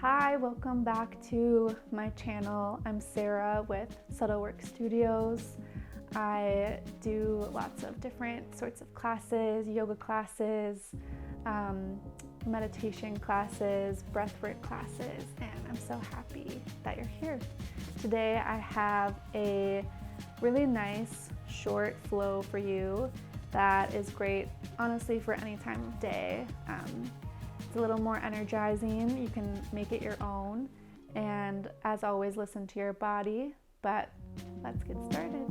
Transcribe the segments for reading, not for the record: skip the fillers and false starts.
Hi, welcome back to my channel. I'm Sarah with Subtlework Studios. I do lots of different sorts of classes, yoga classes, meditation classes, breathwork classes, and I'm so happy that you're here. Today I have a really nice short flow for you that is great, honestly, for any time of day. It's a little more energizing. You can make it your own. And as always, listen to your body. But let's get started.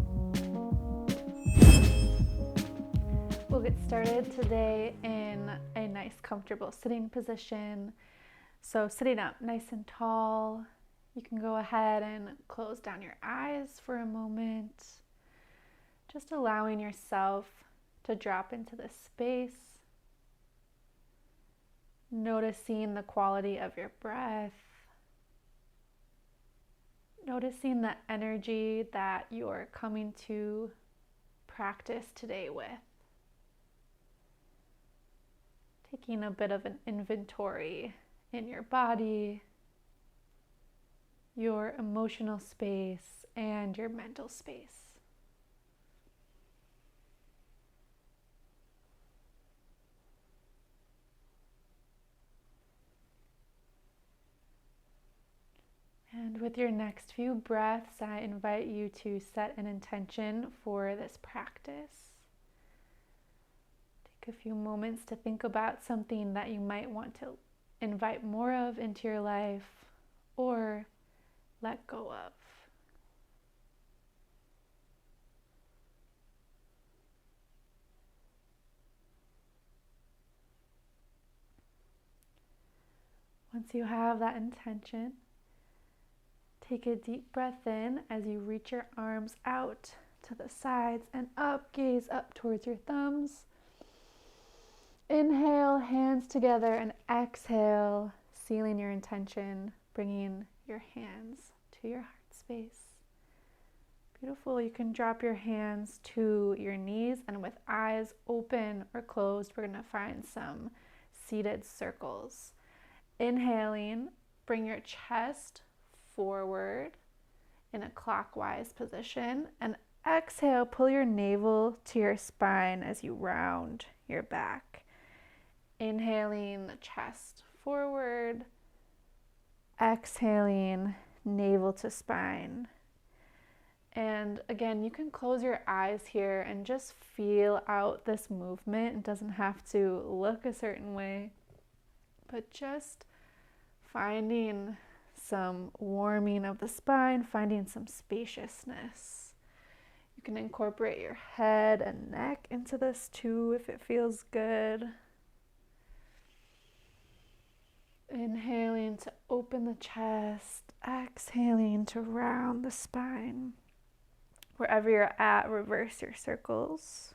We'll get started today in a nice, comfortable sitting position. So sitting up nice and tall. You can go ahead and close down your eyes for a moment. Just allowing yourself to drop into this space. Noticing the quality of your breath. Noticing the energy that you're coming to practice today with. Taking a bit of an inventory in your body, your emotional space, and your mental space. And with your next few breaths, I invite you to set an intention for this practice. Take a few moments to think about something that you might want to invite more of into your life or let go of. Once you have that intention, take a deep breath in as you reach your arms out to the sides and up, gaze up towards your thumbs. Inhale, hands together, and exhale, sealing your intention, bringing your hands to your heart space. Beautiful. You can drop your hands to your knees, and with eyes open or closed, we're going to find some seated circles. Inhaling, bring your chest forward in a clockwise position, and exhale, pull your navel to your spine as you round your back. Inhaling, the chest forward, exhaling, navel to spine. And again, you can close your eyes here and just feel out this movement. It doesn't have to look a certain way, but just finding some warming of the spine, finding some spaciousness. You can incorporate your head and neck into this too if it feels good. Inhaling to open the chest, exhaling to round the spine. Wherever you're at, reverse your circles.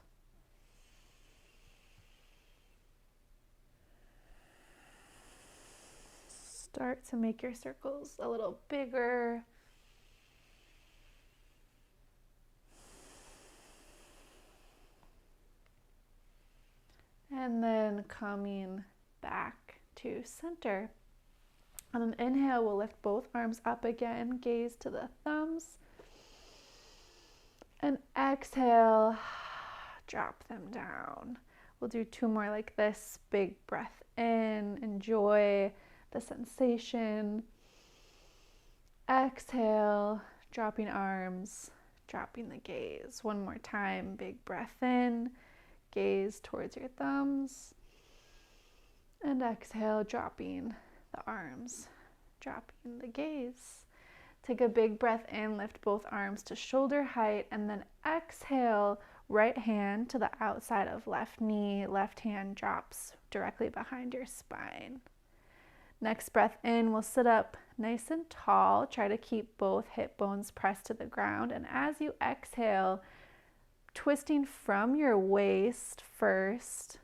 Start to make your circles a little bigger. And then coming back to center. On an inhale, we'll lift both arms up again, gaze to the thumbs. And exhale, drop them down. We'll do two more like this. Big breath in, enjoy the sensation. Exhale, dropping arms, dropping the gaze. One more time, big breath in, gaze towards your thumbs. And exhale, dropping the arms, dropping the gaze. Take a big breath in, lift both arms to shoulder height, and then exhale, right hand to the outside of left knee, left hand drops directly behind your spine. Next breath in, we'll sit up nice and tall. Try to keep both hip bones pressed to the ground. And as you exhale, twisting from your waist first,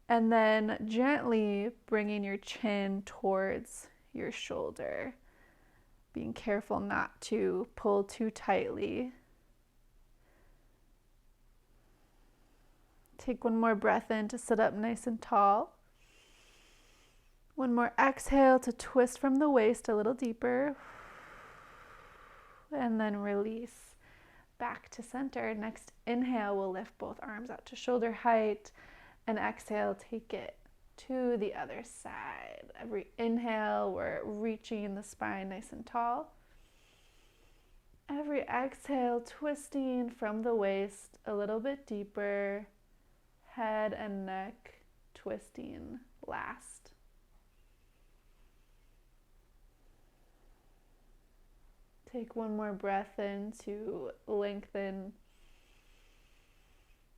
and then gently bringing your chin towards your shoulder. Being careful not to pull too tightly. Take one more breath in to sit up nice and tall. One more exhale to twist from the waist a little deeper. And then release back to center. Next inhale, we'll lift both arms out to shoulder height. And exhale, take it to the other side. Every inhale, we're reaching the spine nice and tall. Every exhale, twisting from the waist a little bit deeper. Head and neck twisting last. Take one more breath in to lengthen.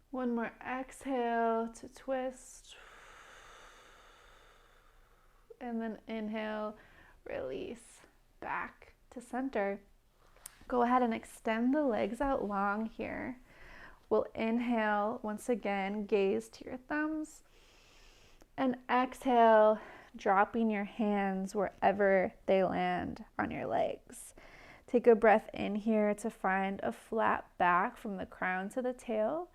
One more exhale to twist. And then inhale, release back to center. Go ahead and extend the legs out long here. We'll inhale, once again, gaze to your thumbs. And exhale, dropping your hands wherever they land on your legs. Take a breath in here to find a flat back from the crown to the tail.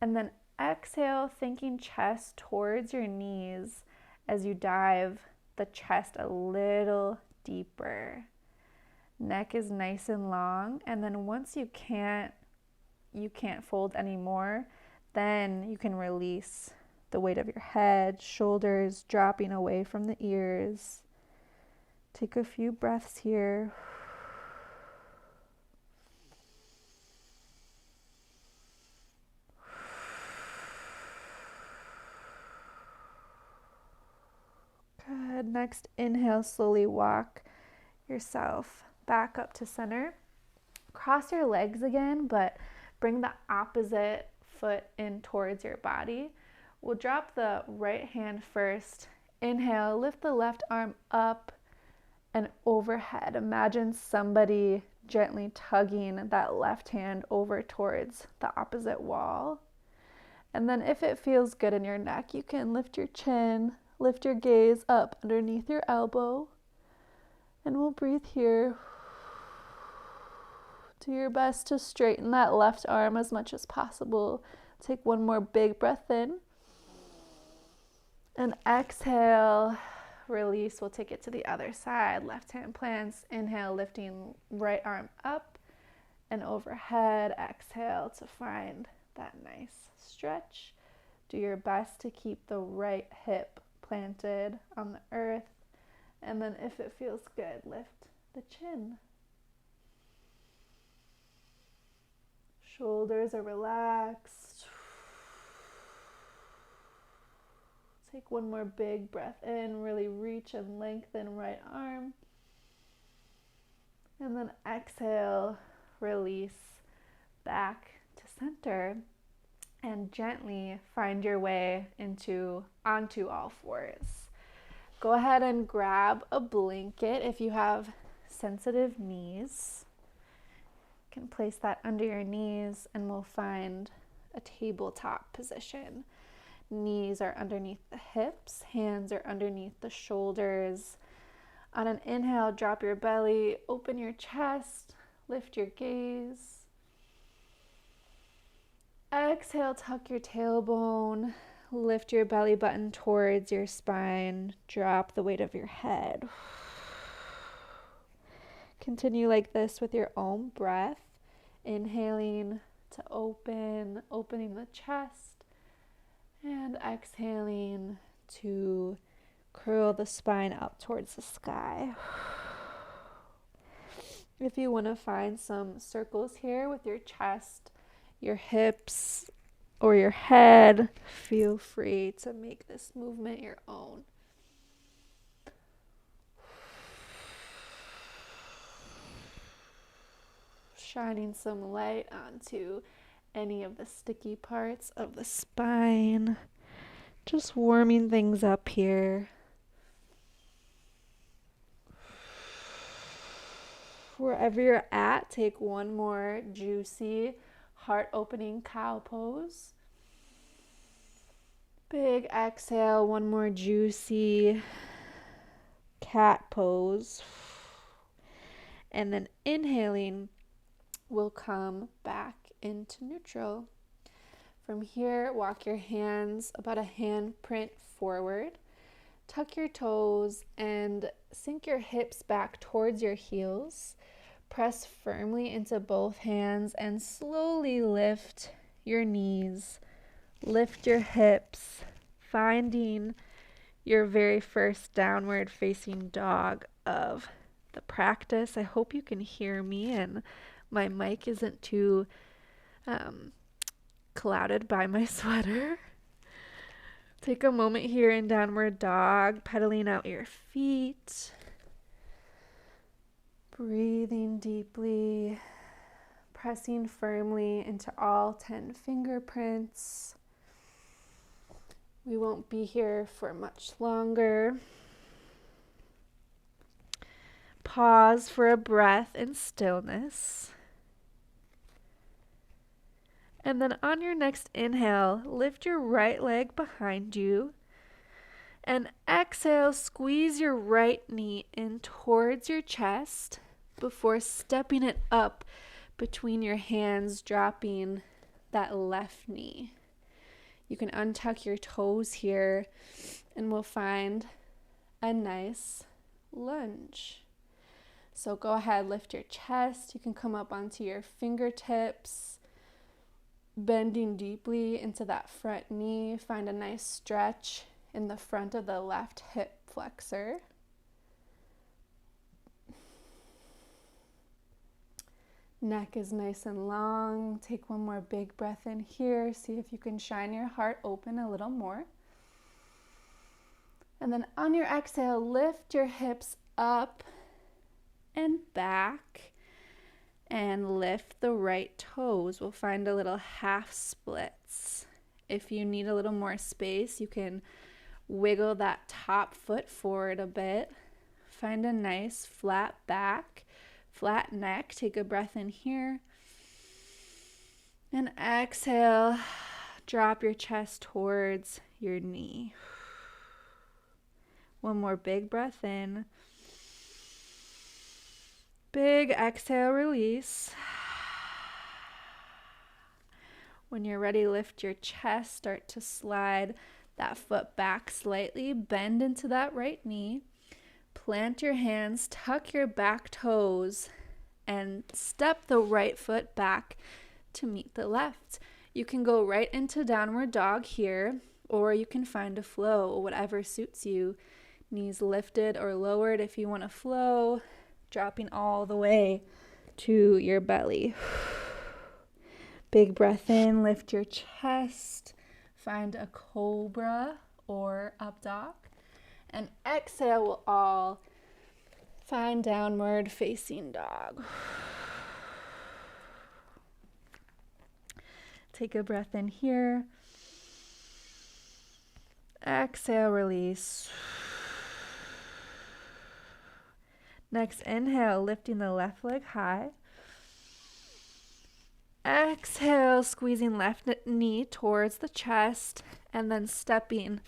And then exhale, thinking chest towards your knees as you dive the chest a little deeper. Neck is nice and long, and then once you can't fold anymore, then you can release the weight of your head, shoulders dropping away from the ears. Take a few breaths here. Good. Next inhale, slowly walk yourself back up to center. Cross your legs again, but bring the opposite foot in towards your body. We'll drop the right hand first. Inhale, lift the left arm up and overhead. Imagine somebody gently tugging that left hand over towards the opposite wall. And then if it feels good in your neck, you can lift your chin, lift your gaze up underneath your elbow. And we'll breathe here. Do your best to straighten that left arm as much as possible. Take one more big breath in. And exhale, release. We'll take it to the other side. Left hand plants. Inhale, lifting right arm up and overhead. Exhale to find that nice stretch. Do your best to keep the right hip planted on the earth. And then if it feels good, lift the chin. Shoulders are relaxed. Take one more big breath in. Really reach and lengthen right arm. And then exhale, release back to center. And gently find your way onto all fours. Go ahead and grab a blanket if you have sensitive knees. You can place that under your knees and we'll find a tabletop position. Knees are underneath the hips, hands are underneath the shoulders. On an inhale, drop your belly, open your chest, lift your gaze. Exhale, tuck your tailbone, lift your belly button towards your spine, drop the weight of your head. Continue like this with your own breath, inhaling to opening the chest, and exhaling to curl the spine up towards the sky. If you want to find some circles here with your chest, your hips, or your head, feel free to make this movement your own. Shining some light onto any of the sticky parts of the spine. Just warming things up here. Wherever you're at, take one more juicy heart-opening cow pose. Big exhale, one more juicy cat pose. And then inhaling, we'll come back into neutral. From here, walk your hands about a handprint forward. Tuck your toes and sink your hips back towards your heels. Press firmly into both hands and slowly lift your knees. Lift your hips, finding your very first downward facing dog of the practice. I hope you can hear me and my mic isn't too clouded by my sweater. Take a moment here in downward dog, pedaling out your feet. Breathing deeply, pressing firmly into all 10 fingerprints. We won't be here for much longer. Pause for a breath in stillness. And then on your next inhale, lift your right leg behind you. And exhale, squeeze your right knee in towards your chest before stepping it up between your hands, dropping that left knee. You can untuck your toes here and we'll find a nice lunge. So go ahead, lift your chest. You can come up onto your fingertips, bending deeply into that front knee. Find a nice stretch in the front of the left hip flexor. Neck is nice and long. Take one more big breath in here. See if you can shine your heart open a little more. And then on your exhale, lift your hips up and back and lift the right toes. We'll find a little half splits. If you need a little more space, you can wiggle that top foot forward a bit. Find a nice flat back. Flat neck, take a breath in here. And exhale, drop your chest towards your knee. One more big breath in. Big exhale, release. When you're ready, lift your chest, start to slide that foot back slightly, bend into that right knee. Plant your hands, tuck your back toes, and step the right foot back to meet the left. You can go right into downward dog here, or you can find a flow, whatever suits you. Knees lifted or lowered if you want to flow, dropping all the way to your belly. Big breath in, lift your chest, find a cobra or up dog. And exhale, we'll all find downward facing dog. Take a breath in here. Exhale, release. Next inhale, lifting the left leg high. Exhale, squeezing left knee towards the chest and then stepping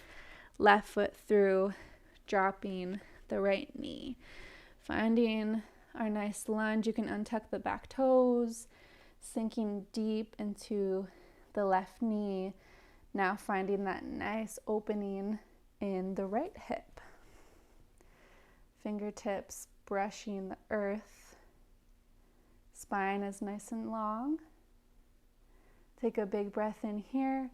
left foot through, dropping the right knee. Finding our nice lunge, you can untuck the back toes, sinking deep into the left knee. Now finding that nice opening in the right hip. Fingertips brushing the earth. Spine is nice and long. Take a big breath in here.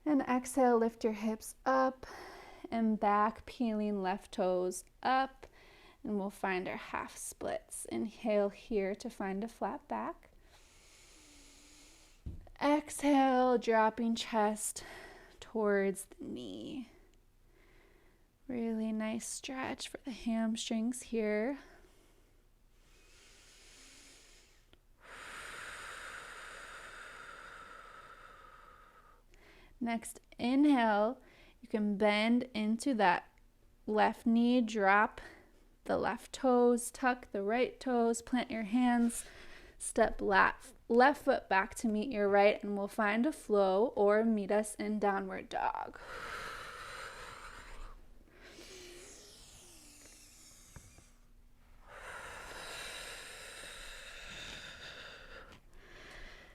And exhale, lift your hips up and back, peeling left toes up. And we'll find our half splits. Inhale here to find a flat back. Exhale, dropping chest towards the knee. Really nice stretch for the hamstrings here. Next, inhale, you can bend into that left knee, drop the left toes, tuck the right toes, plant your hands, step left foot back to meet your right, and we'll find a flow or meet us in downward dog.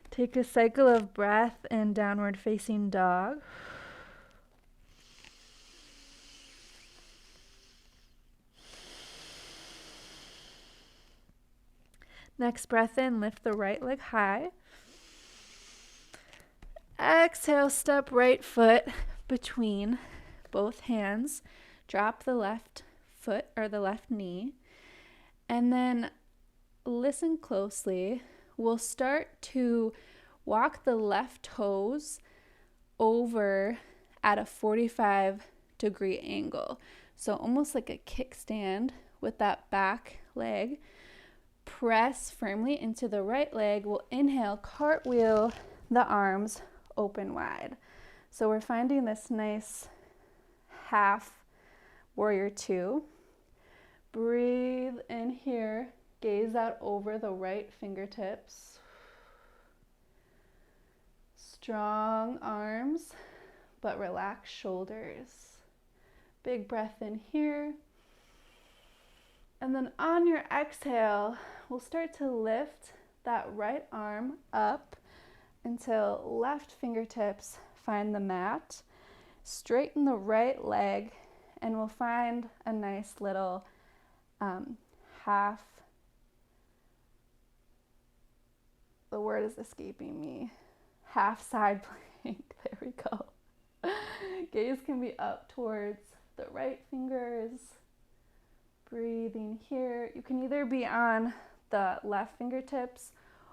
Take a cycle of breath in downward facing dog. Next breath in, lift the right leg high. Exhale, step right foot between both hands. Drop the left foot or the left knee. And then listen closely. We'll start to walk the left toes over at a 45-degree angle. So almost like a kickstand with that back leg. Press firmly into the right leg. We'll inhale, cartwheel the arms open wide. So we're finding this nice half warrior two. Breathe in here, gaze out over the right fingertips. Strong arms, but relaxed shoulders. Big breath in here. And then on your exhale, we'll start to lift that right arm up until left fingertips find the mat. Straighten the right leg, and we'll find a nice little half, the word is escaping me, half side plank. There we go. Gaze can be up towards the right fingers. Breathing here. You can either be on the left fingertips,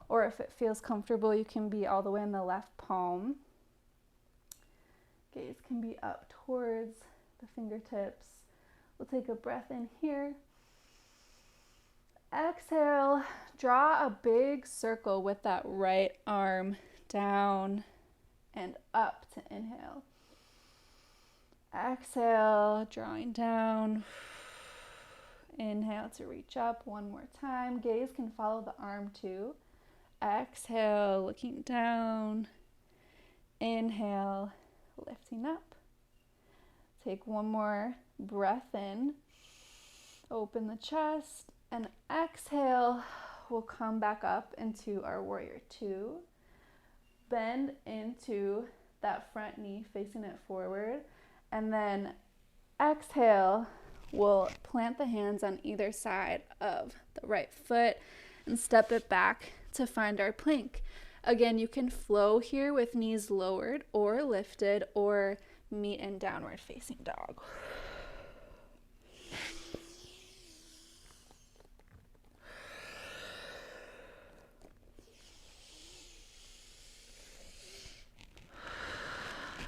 or if it feels comfortable, you can be all the way in the left palm. Gaze can be up towards the fingertips. We'll take a breath in here. Exhale, draw a big circle with that right arm down and up to inhale. Exhale, drawing down. Inhale to reach up one more time. Gaze can follow the arm too. Exhale, looking down. Inhale, lifting up. Take one more breath in. Open the chest. And exhale, we'll come back up into our warrior two. Bend into that front knee, facing it forward. And then exhale, we'll plant the hands on either side of the right foot and step it back to find our plank. Again, you can flow here with knees lowered or lifted, or meet in downward facing dog.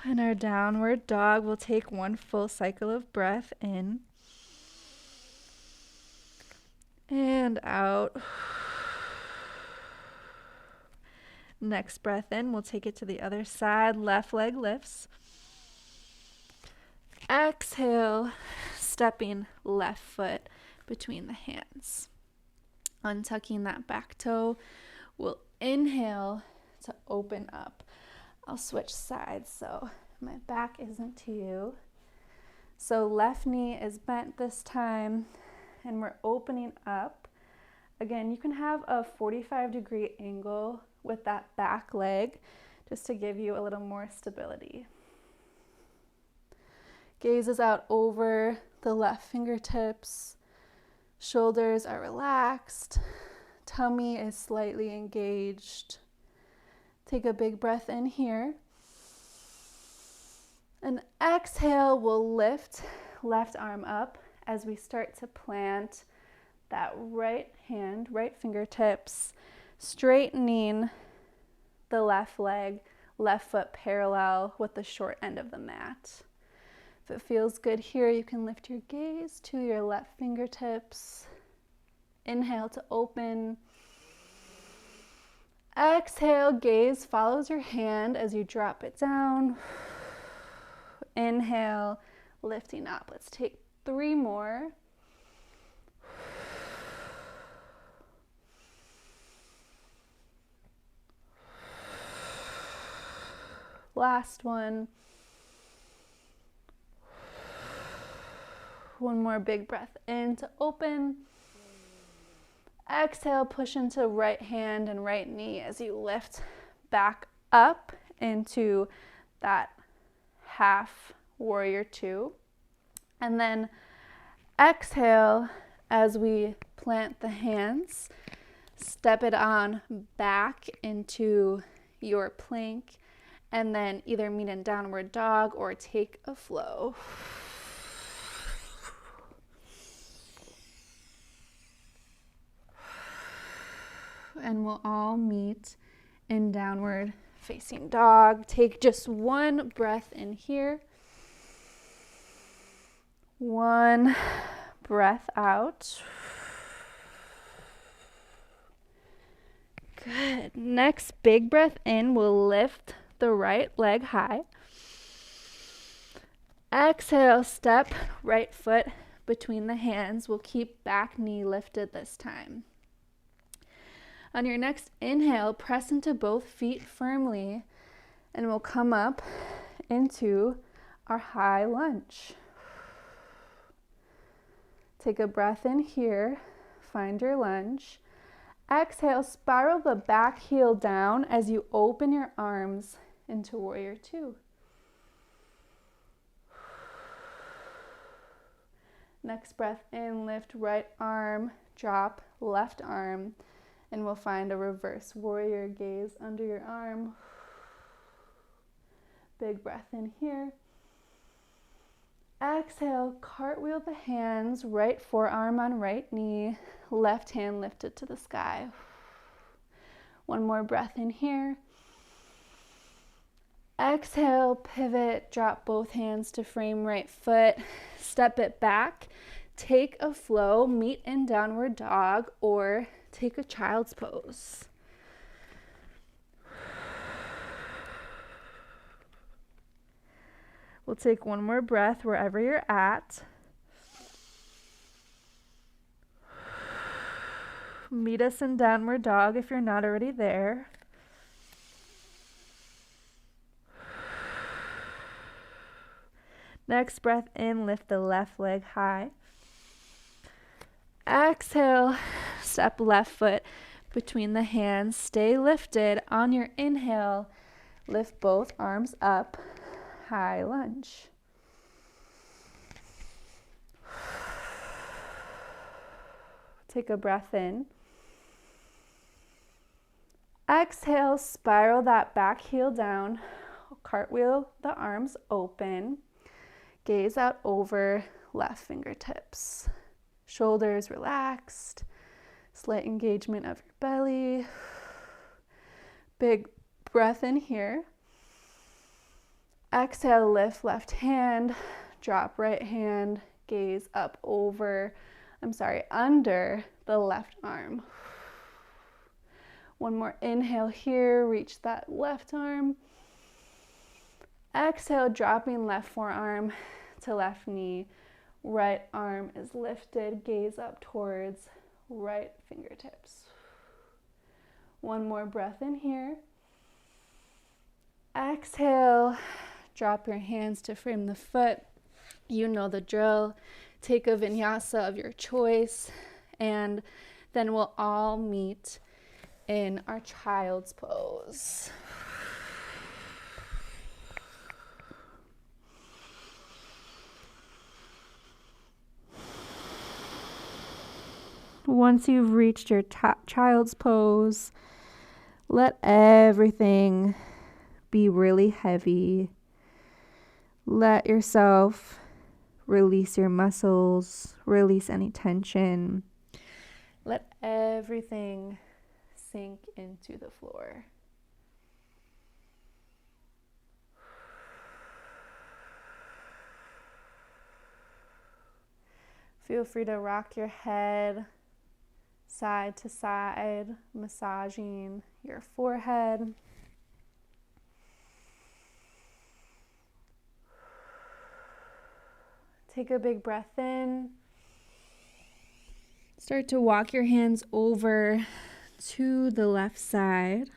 In our downward dog, we'll take one full cycle of breath in and out. Next breath in, we'll take it to the other side. Left leg lifts. Exhale, stepping left foot between the hands. Untucking that back toe. We'll inhale to open up. I'll switch sides so my back isn't to you. So left knee is bent this time, and we're opening up. Again, you can have a 45-degree angle with that back leg just to give you a little more stability. Gaze is out over the left fingertips. Shoulders are relaxed. Tummy is slightly engaged. Take a big breath in here. And exhale, we'll lift left arm up as we start to plant that right hand, right fingertips, straightening the left leg, left foot parallel with the short end of the mat. If it feels good here, you can lift your gaze to your left fingertips. Inhale to open. Exhale, gaze follows your hand as you drop it down. Inhale, lifting up. Let's take 3 more. Last one. One more big breath in to open. Exhale, push into right hand and right knee as you lift back up into that half warrior two. And then exhale as we plant the hands. Step it on back into your plank, and then either meet in downward dog or take a flow. And we'll all meet in downward facing dog. Take just one breath in here. One breath out. Good. Next big breath in, we'll lift the right leg high. Exhale, step right foot between the hands. We'll keep back knee lifted this time. On your next inhale, press into both feet firmly, and we'll come up into our high lunge. Take a breath in here, find your lunge. Exhale, spiral the back heel down as you open your arms into warrior two. Next breath in, lift right arm, drop left arm, and we'll find a reverse warrior gaze under your arm. Big breath in here. Exhale, cartwheel the hands, right forearm on right knee, left hand lifted to the sky. One more breath in here. Exhale, pivot, drop both hands to frame right foot, step it back, take a flow, meet in downward dog, or take a child's pose. We'll take one more breath wherever you're at. Meet us in downward dog if you're not already there. Next breath in, lift the left leg high. Exhale, step left foot between the hands. Stay lifted. On your inhale, lift both arms up, high lunge. Take a breath in. Exhale, spiral that back heel down. Cartwheel the arms open. Gaze out over left fingertips. Shoulders relaxed. Slight engagement of your belly. Big breath in here. Exhale, lift left hand. Drop right hand. Gaze up under the left arm. One more inhale here. Reach that left arm. Exhale, dropping left forearm to left knee. Right arm is lifted. Gaze up towards right fingertips. One more breath in here. Exhale, drop your hands to frame the foot. You know the drill. Take a vinyasa of your choice, and then we'll all meet in our child's pose. Once you've reached your child's pose, let everything be really heavy. Let yourself release your muscles, release any tension. Let everything sink into the floor. Feel free to rock your head side to side, massaging your forehead. Take a big breath in. Start to walk your hands over to the left side.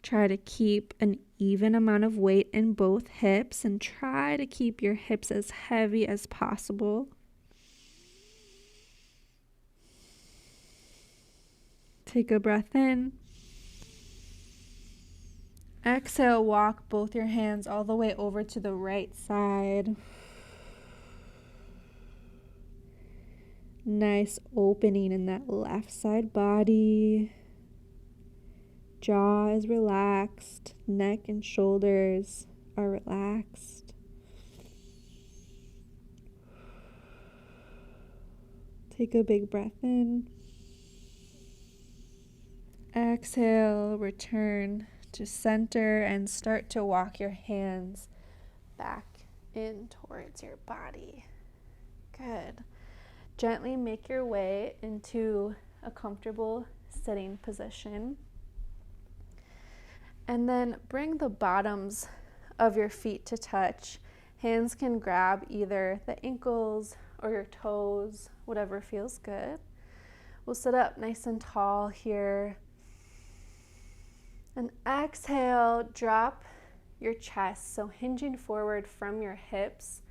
Try to keep an even amount of weight in both hips and try to keep your hips as heavy as possible. Take a breath in. Exhale, walk both your hands all the way over to the right side. Nice opening in that left side body. Jaw is relaxed. Neck and shoulders are relaxed. Take a big breath in. Exhale, return to center and start to walk your hands back in towards your body. Good. Gently make your way into a comfortable sitting position. And then bring the bottoms of your feet to touch. Hands can grab either the ankles or your toes, whatever feels good. We'll sit up nice and tall here. And exhale, drop your chest. So hinging forward from your hips,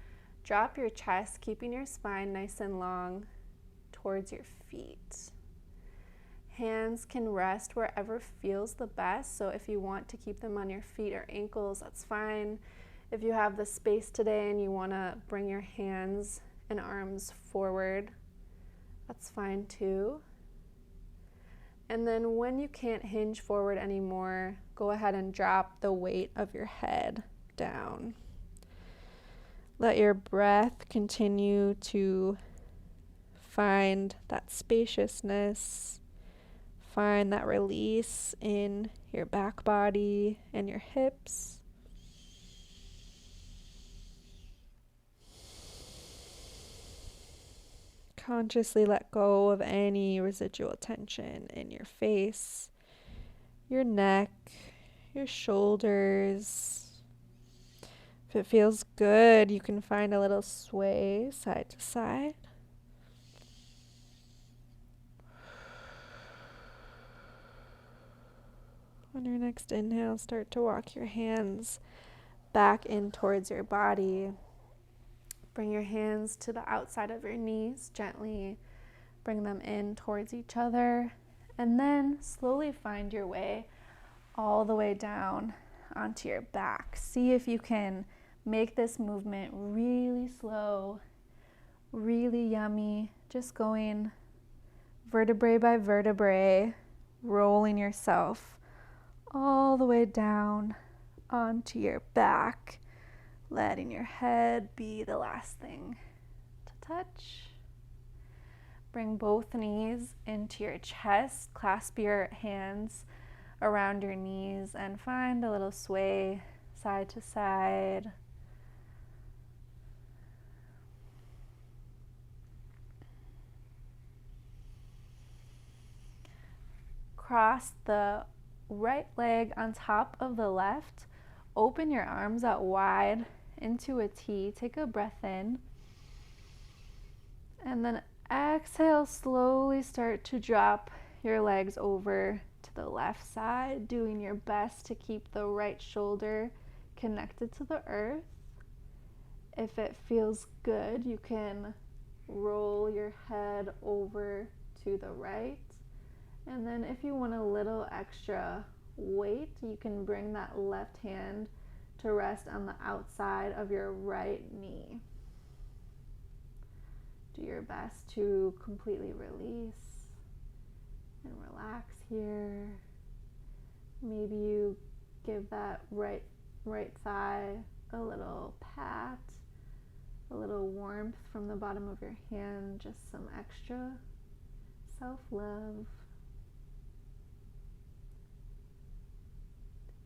drop your chest, keeping your spine nice and long towards your feet. Hands can rest wherever feels the best. So if you want to keep them on your feet or ankles, that's fine. If you have the space today and you want to bring your hands and arms forward, that's fine too. And then when you can't hinge forward anymore, go ahead and drop the weight of your head down. Let your breath continue to find that spaciousness, find that release in your back body and your hips. Consciously let go of any residual tension in your face, your neck, your shoulders. If it feels good, you can find a little sway side to side. On your next inhale, start to walk your hands back in towards your body. Bring your hands to the outside of your knees, gently bring them in towards each other, and then slowly find your way all the way down onto your back. See if you can make this movement really slow, really yummy, just going vertebrae by vertebrae, rolling yourself all the way down onto your back. Letting your head be the last thing to touch. Bring both knees into your chest. Clasp your hands around your knees and find a little sway side to side. Cross the right leg on top of the left. Open your arms out wide into a T. Take a breath in. And then exhale, slowly start to drop your legs over to the left side, doing your best to keep the right shoulder connected to the earth. If it feels good, you can roll your head over to the right. And then if you want a little extra weight, you can bring that left hand to rest on the outside of your right knee. Do your best to completely release and relax here. Maybe you give that right thigh a little pat, a little warmth from the bottom of your hand, just some extra self-love.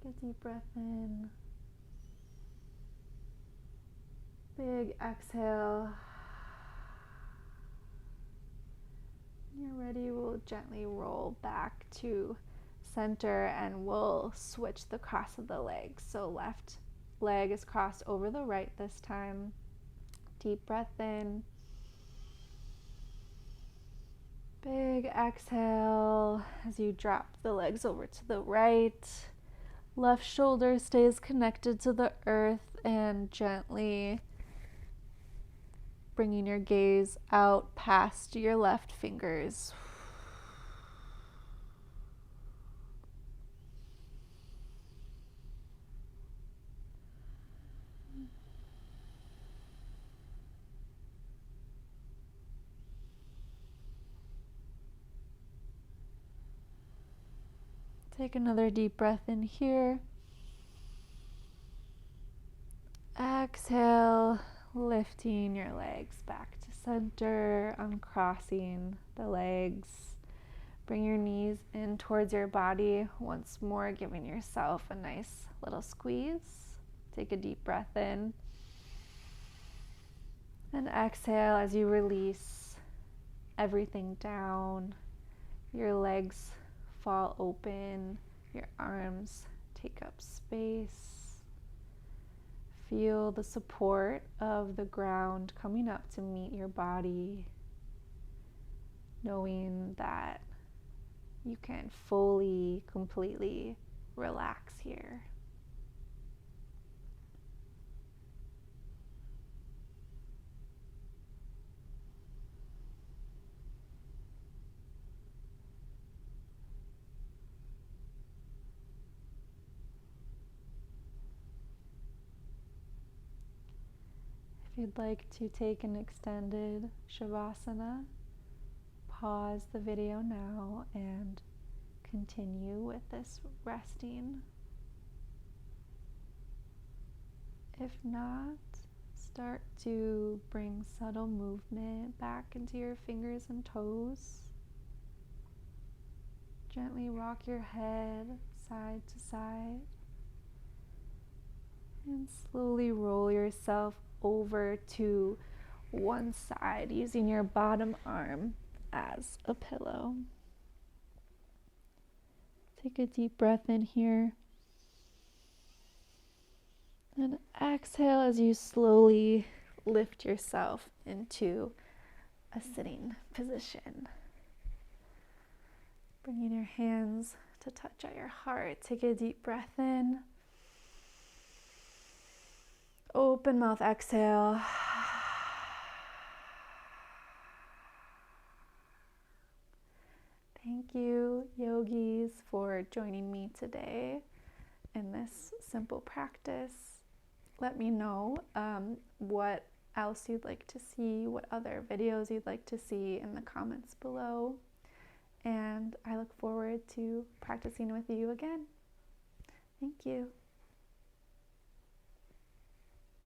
Take a deep breath in. Big exhale. When you're ready, we'll gently roll back to center and we'll switch the cross of the legs. So left leg is crossed over the right this time. Deep breath in. Big exhale as you drop the legs over to the right. Left shoulder stays connected to the earth and gently bringing your gaze out past your left fingers. Take another deep breath in here. Exhale, lifting your legs back to center, uncrossing the legs. Bring your knees in towards your body once more, giving yourself a nice little squeeze. Take a deep breath in. And exhale as you release everything down. Your legs fall open, your arms take up space. Feel the support of the ground coming up to meet your body, knowing that you can fully, completely relax here. If you'd like to take an extended Shavasana, pause the video now and continue with this resting. If not, start to bring subtle movement back into your fingers and toes. Gently rock your head side to side and slowly roll yourself over to one side using your bottom arm as a pillow. Take a deep breath in here and exhale as you slowly lift yourself into a sitting position. Bringing your hands to touch at your heart. Take a deep breath in. Open mouth, exhale. Thank you, yogis, for joining me today in this simple practice. Let me know what else you'd like to see, what other videos you'd like to see in the comments below. And I look forward to practicing with you again. Thank you.